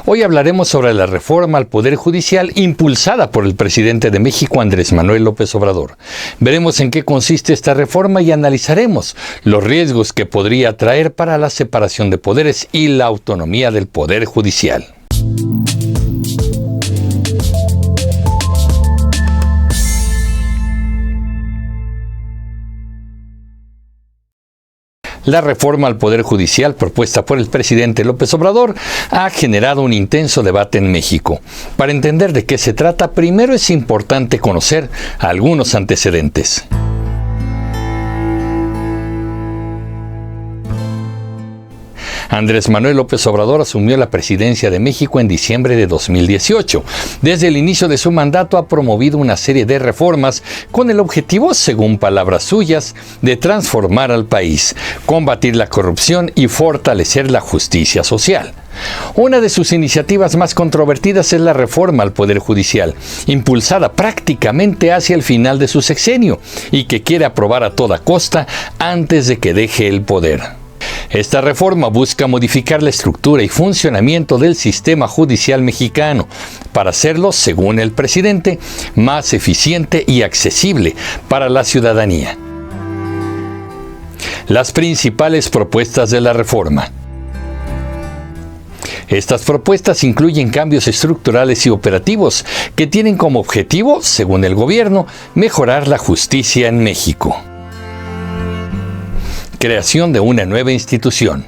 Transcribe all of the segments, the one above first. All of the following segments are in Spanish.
Hoy hablaremos sobre la reforma al Poder Judicial impulsada por el presidente de México, Andrés Manuel López Obrador. Veremos en qué consiste esta reforma y analizaremos los riesgos que podría traer para la separación de poderes y la autonomía del Poder Judicial. La reforma al Poder Judicial propuesta por el presidente López Obrador ha generado un intenso debate en México. Para entender de qué se trata, primero es importante conocer algunos antecedentes. Andrés Manuel López Obrador asumió la presidencia de México en diciembre de 2018. Desde el inicio de su mandato ha promovido una serie de reformas con el objetivo, según palabras suyas, de transformar al país, combatir la corrupción y fortalecer la justicia social. Una de sus iniciativas más controvertidas es la reforma al Poder Judicial, impulsada prácticamente hacia el final de su sexenio y que quiere aprobar a toda costa antes de que deje el poder. Esta reforma busca modificar la estructura y funcionamiento del sistema judicial mexicano para hacerlo, según el presidente, más eficiente y accesible para la ciudadanía. Las principales propuestas de la reforma. Estas propuestas incluyen cambios estructurales y operativos que tienen como objetivo, según el gobierno, mejorar la justicia en México. Creación de una nueva institución.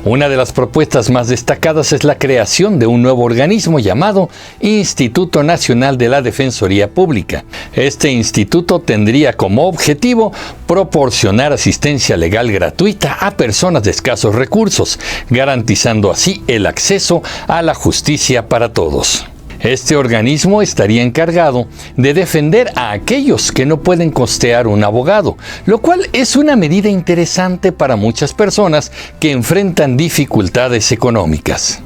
Una de las propuestas más destacadas es la creación de un nuevo organismo llamado Instituto Nacional de la Defensoría Pública. Este instituto tendría como objetivo proporcionar asistencia legal gratuita a personas de escasos recursos, garantizando así el acceso a la justicia para todos. Este organismo estaría encargado de defender a aquellos que no pueden costear un abogado, lo cual es una medida interesante para muchas personas que enfrentan dificultades económicas.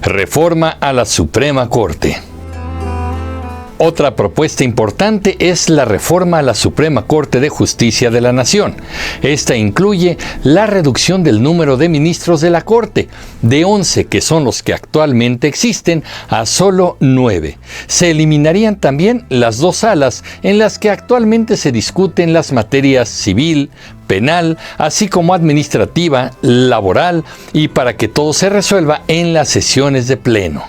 Reforma a la Suprema Corte. Otra propuesta importante es la reforma a la Suprema Corte de Justicia de la Nación. Esta incluye la reducción del número de ministros de la Corte, de 11 que son los que actualmente existen, a solo 9. Se eliminarían también las 2 salas en las que actualmente se discuten las materias civil, penal, así como administrativa, laboral, y para que todo se resuelva en las sesiones de pleno.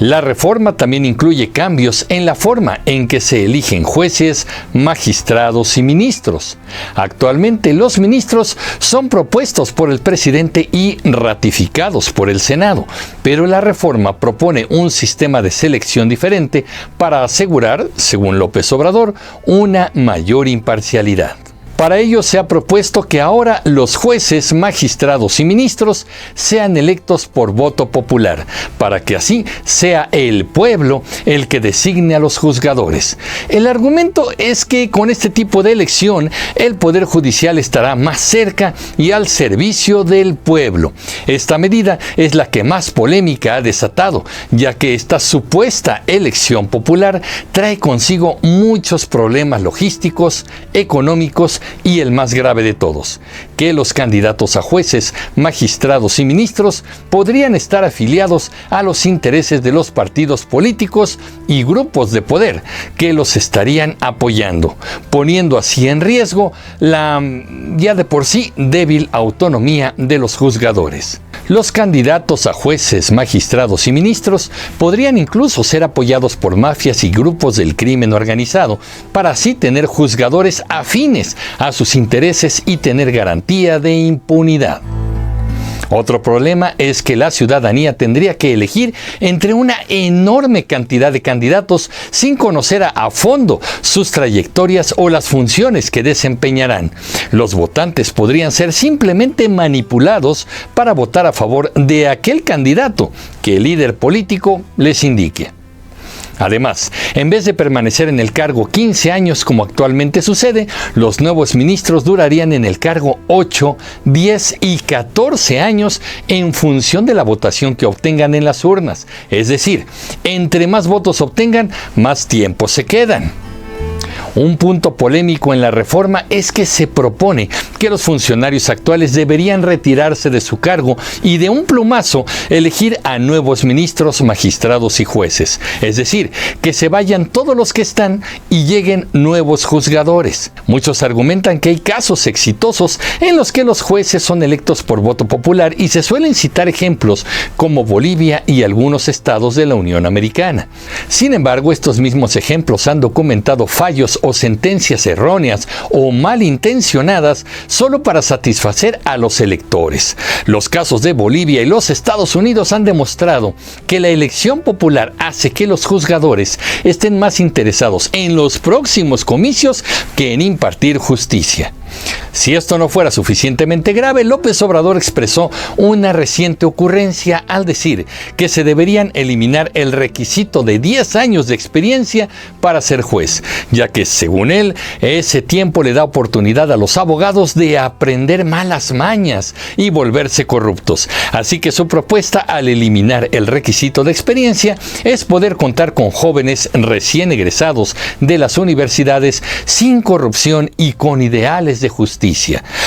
La reforma también incluye cambios en la forma en que se eligen jueces, magistrados y ministros. Actualmente los ministros son propuestos por el presidente y ratificados por el Senado, pero la reforma propone un sistema de selección diferente para asegurar, según López Obrador, una mayor imparcialidad. Para ello se ha propuesto que ahora los jueces, magistrados y ministros sean electos por voto popular, para que así sea el pueblo el que designe a los juzgadores. El argumento es que con este tipo de elección el Poder Judicial estará más cerca y al servicio del pueblo. Esta medida es la que más polémica ha desatado, ya que esta supuesta elección popular trae consigo muchos problemas logísticos, económicos y el más grave de todos, que los candidatos a jueces, magistrados y ministros podrían estar afiliados a los intereses de los partidos políticos y grupos de poder que los estarían apoyando, poniendo así en riesgo la ya de por sí débil autonomía de los juzgadores. Los candidatos a jueces, magistrados y ministros podrían incluso ser apoyados por mafias y grupos del crimen organizado, para así tener juzgadores afines a sus intereses y tener garantía de impunidad. Otro problema es que la ciudadanía tendría que elegir entre una enorme cantidad de candidatos sin conocer a fondo sus trayectorias o las funciones que desempeñarán. Los votantes podrían ser simplemente manipulados para votar a favor de aquel candidato que el líder político les indique. Además, en vez de permanecer en el cargo 15 años como actualmente sucede, los nuevos ministros durarían en el cargo 8, 10 y 14 años en función de la votación que obtengan en las urnas. Es decir, entre más votos obtengan, más tiempo se quedan. Un punto polémico en la reforma es que se propone que los funcionarios actuales deberían retirarse de su cargo y de un plumazo elegir a nuevos ministros, magistrados y jueces. Es decir, que se vayan todos los que están y lleguen nuevos juzgadores. Muchos argumentan que hay casos exitosos en los que los jueces son electos por voto popular y se suelen citar ejemplos como Bolivia y algunos estados de la Unión Americana. Sin embargo, estos mismos ejemplos han documentado fallos o sentencias erróneas o malintencionadas solo para satisfacer a los electores. Los casos de Bolivia y los Estados Unidos han demostrado que la elección popular hace que los juzgadores estén más interesados en los próximos comicios que en impartir justicia. Si esto no fuera suficientemente grave, López Obrador expresó una reciente ocurrencia al decir que se deberían eliminar el requisito de 10 años de experiencia para ser juez, ya que, según él, ese tiempo le da oportunidad a los abogados de aprender malas mañas y volverse corruptos. Así que su propuesta al eliminar el requisito de experiencia es poder contar con jóvenes recién egresados de las universidades sin corrupción y con ideales de justicia.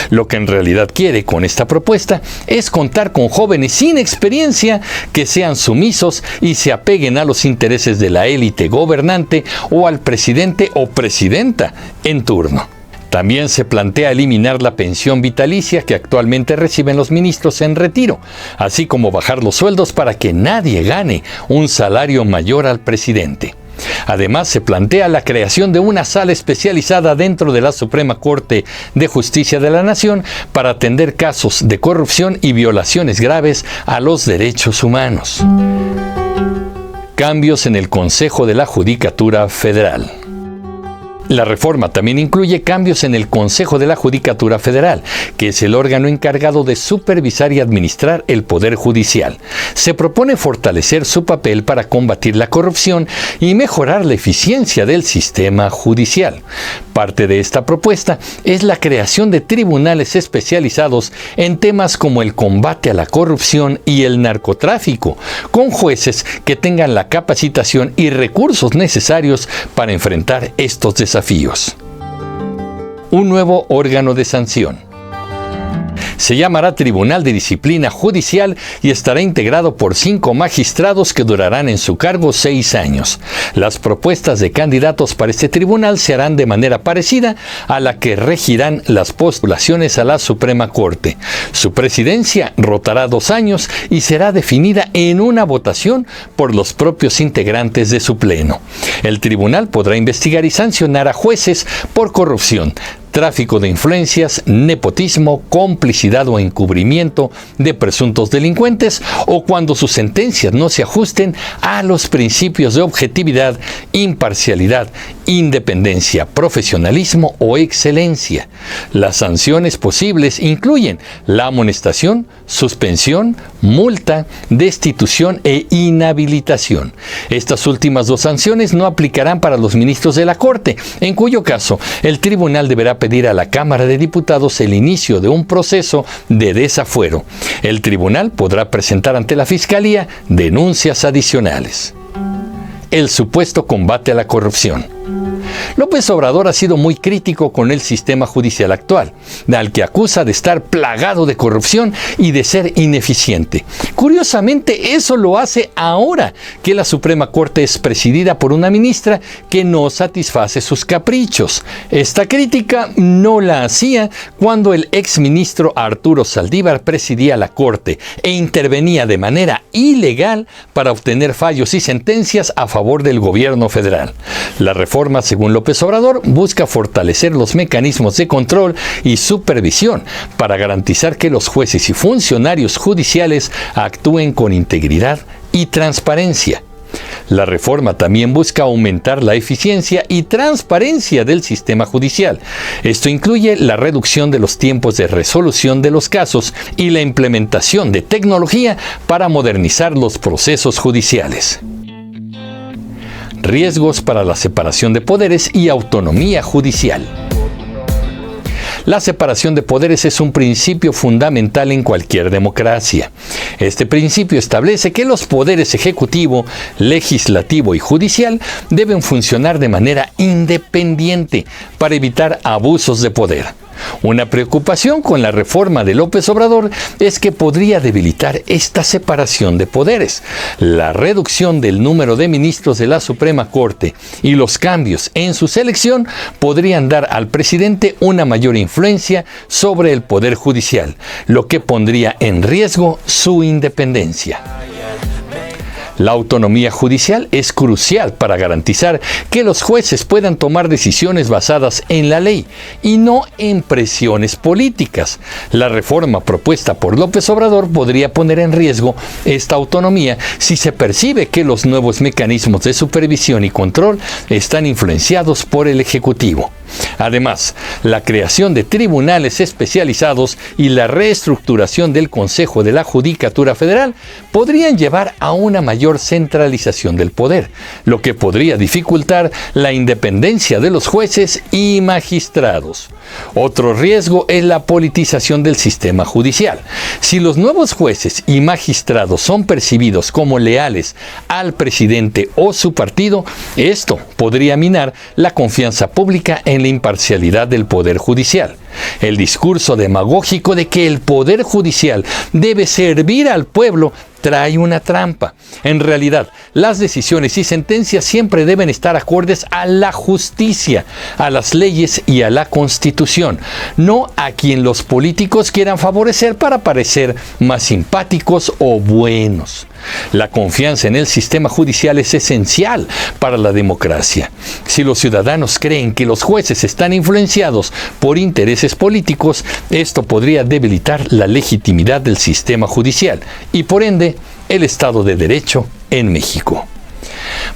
Lo que en realidad quiere con esta propuesta es contar con jóvenes sin experiencia que sean sumisos y se apeguen a los intereses de la élite gobernante o al presidente o presidenta en turno. También se plantea eliminar la pensión vitalicia que actualmente reciben los ministros en retiro, así como bajar los sueldos para que nadie gane un salario mayor al presidente. Además, se plantea la creación de una sala especializada dentro de la Suprema Corte de Justicia de la Nación para atender casos de corrupción y violaciones graves a los derechos humanos. Cambios en el Consejo de la Judicatura Federal. La reforma también incluye cambios en el Consejo de la Judicatura Federal, que es el órgano encargado de supervisar y administrar el Poder Judicial. Se propone fortalecer su papel para combatir la corrupción y mejorar la eficiencia del sistema judicial. Parte de esta propuesta es la creación de tribunales especializados en temas como el combate a la corrupción y el narcotráfico, con jueces que tengan la capacitación y recursos necesarios para enfrentar estos desafíos. Un nuevo órgano de sanción. Se llamará Tribunal de Disciplina Judicial y estará integrado por 5 magistrados que durarán en su cargo 6 años. Las propuestas de candidatos para este tribunal se harán de manera parecida a la que regirán las postulaciones a la Suprema Corte. Su presidencia rotará 2 años y será definida en una votación por los propios integrantes de su pleno. El tribunal podrá investigar y sancionar a jueces por corrupción, tráfico de influencias, nepotismo, complicidad o encubrimiento de presuntos delincuentes o cuando sus sentencias no se ajusten a los principios de objetividad, imparcialidad, independencia, profesionalismo o excelencia. Las sanciones posibles incluyen la amonestación, suspensión, multa, destitución e inhabilitación. Estas últimas 2 sanciones no aplicarán para los ministros de la Corte, en cuyo caso el tribunal deberá pedir a la Cámara de Diputados el inicio de un proceso de desafuero. El tribunal podrá presentar ante la Fiscalía denuncias adicionales. El supuesto combate a la corrupción. López Obrador ha sido muy crítico con el sistema judicial actual, al que acusa de estar plagado de corrupción y de ser ineficiente. Curiosamente, eso lo hace ahora que la Suprema Corte es presidida por una ministra que no satisface sus caprichos. Esta crítica no la hacía cuando el exministro Arturo Saldívar presidía la Corte e intervenía de manera ilegal para obtener fallos y sentencias a favor del gobierno federal. La reforma, según López Obrador, busca fortalecer los mecanismos de control y supervisión para garantizar que los jueces y funcionarios judiciales actúen con integridad y transparencia. La reforma también busca aumentar la eficiencia y transparencia del sistema judicial. Esto incluye la reducción de los tiempos de resolución de los casos y la implementación de tecnología para modernizar los procesos judiciales. Riesgos para la separación de poderes y autonomía judicial. La separación de poderes es un principio fundamental en cualquier democracia. Este principio establece que los poderes ejecutivo, legislativo y judicial deben funcionar de manera independiente para evitar abusos de poder. Una preocupación con la reforma de López Obrador es que podría debilitar esta separación de poderes. La reducción del número de ministros de la Suprema Corte y los cambios en su selección podrían dar al presidente una mayor influencia sobre el Poder Judicial, lo que pondría en riesgo su independencia. La autonomía judicial es crucial para garantizar que los jueces puedan tomar decisiones basadas en la ley y no en presiones políticas. La reforma propuesta por López Obrador podría poner en riesgo esta autonomía si se percibe que los nuevos mecanismos de supervisión y control están influenciados por el Ejecutivo. Además, la creación de tribunales especializados y la reestructuración del Consejo de la Judicatura Federal podrían llevar a una mayor centralización del poder, lo que podría dificultar la independencia de los jueces y magistrados. Otro riesgo es la politización del sistema judicial. Si los nuevos jueces y magistrados son percibidos como leales al presidente o su partido, esto podría minar la confianza pública en la imparcialidad del Poder Judicial. El discurso demagógico de que el Poder Judicial debe servir al pueblo trae una trampa. En realidad, las decisiones y sentencias siempre deben estar acordes a la justicia, a las leyes y a la Constitución, no a quien los políticos quieran favorecer para parecer más simpáticos o buenos. La confianza en el sistema judicial es esencial para la democracia. Si los ciudadanos creen que los jueces están influenciados por intereses políticos, esto podría debilitar la legitimidad del sistema judicial y, por ende, el Estado de Derecho en México.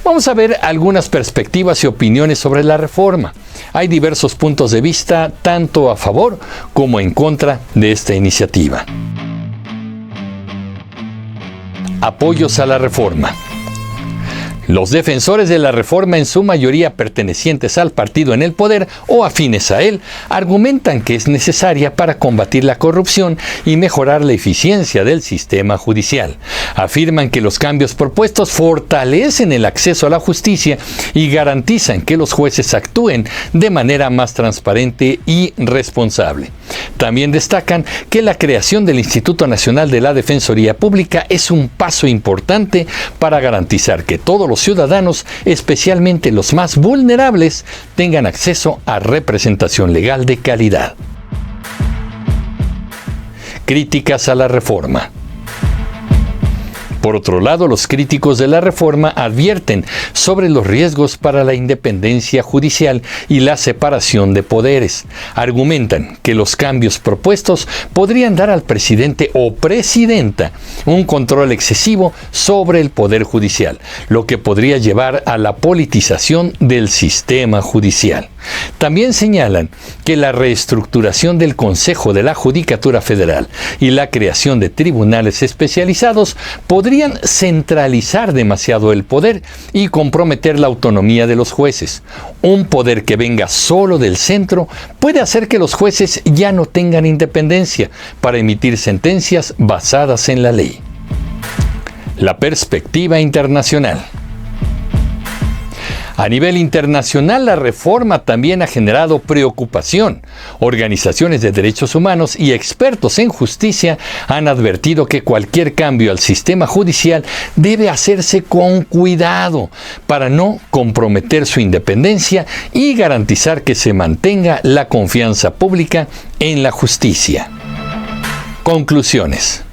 Vamos a ver algunas perspectivas y opiniones sobre la reforma. Hay diversos puntos de vista, tanto a favor como en contra de esta iniciativa. Apoyos a la reforma. Los defensores de la reforma, en su mayoría pertenecientes al partido en el poder o afines a él, argumentan que es necesaria para combatir la corrupción y mejorar la eficiencia del sistema judicial. Afirman que los cambios propuestos fortalecen el acceso a la justicia y garantizan que los jueces actúen de manera más transparente y responsable. También destacan que la creación del Instituto Nacional de la Defensoría Pública es un paso importante para garantizar que todos los ciudadanos, especialmente los más vulnerables, tengan acceso a representación legal de calidad. Críticas a la reforma. Por otro lado, los críticos de la reforma advierten sobre los riesgos para la independencia judicial y la separación de poderes. Argumentan que los cambios propuestos podrían dar al presidente o presidenta un control excesivo sobre el poder judicial, lo que podría llevar a la politización del sistema judicial. También señalan que la reestructuración del Consejo de la Judicatura Federal y la creación de tribunales especializados podrían centralizar demasiado el poder y comprometer la autonomía de los jueces. Un poder que venga solo del centro puede hacer que los jueces ya no tengan independencia para emitir sentencias basadas en la ley. La perspectiva internacional. A nivel internacional, la reforma también ha generado preocupación. Organizaciones de derechos humanos y expertos en justicia han advertido que cualquier cambio al sistema judicial debe hacerse con cuidado para no comprometer su independencia y garantizar que se mantenga la confianza pública en la justicia. Conclusiones.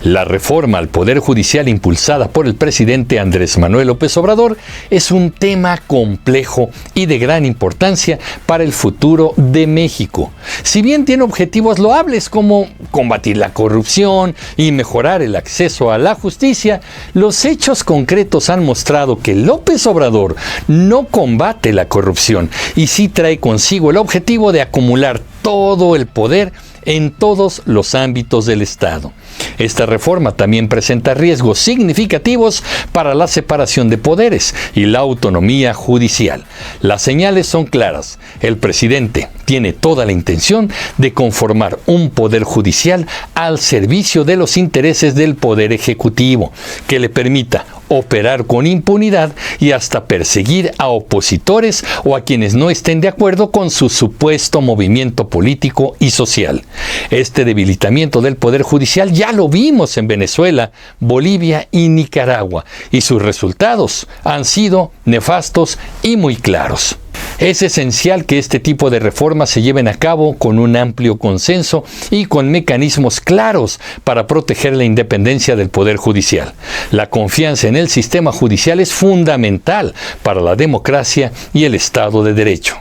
La reforma al Poder Judicial impulsada por el presidente Andrés Manuel López Obrador es un tema complejo y de gran importancia para el futuro de México. Si bien tiene objetivos loables como combatir la corrupción y mejorar el acceso a la justicia, los hechos concretos han mostrado que López Obrador no combate la corrupción y sí trae consigo el objetivo de acumular todo el poder en todos los ámbitos del Estado. Esta reforma también presenta riesgos significativos para la separación de poderes y la autonomía judicial. Las señales son claras. El presidente, tiene toda la intención de conformar un poder judicial al servicio de los intereses del poder ejecutivo, que le permita operar con impunidad y hasta perseguir a opositores o a quienes no estén de acuerdo con su supuesto movimiento político y social. Este debilitamiento del Poder Judicial ya lo vimos en Venezuela, Bolivia y Nicaragua, y sus resultados han sido nefastos y muy claros. Es esencial que este tipo de reformas se lleven a cabo con un amplio consenso y con mecanismos claros para proteger la independencia del Poder Judicial. La confianza en el sistema judicial es fundamental para la democracia y el Estado de Derecho.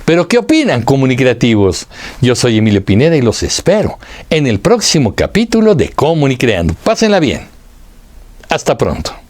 ¿Pero qué opinan, comunicativos? Yo soy Emilio Pineda y los espero en el próximo capítulo de Comunicreando. Pásenla bien. Hasta pronto.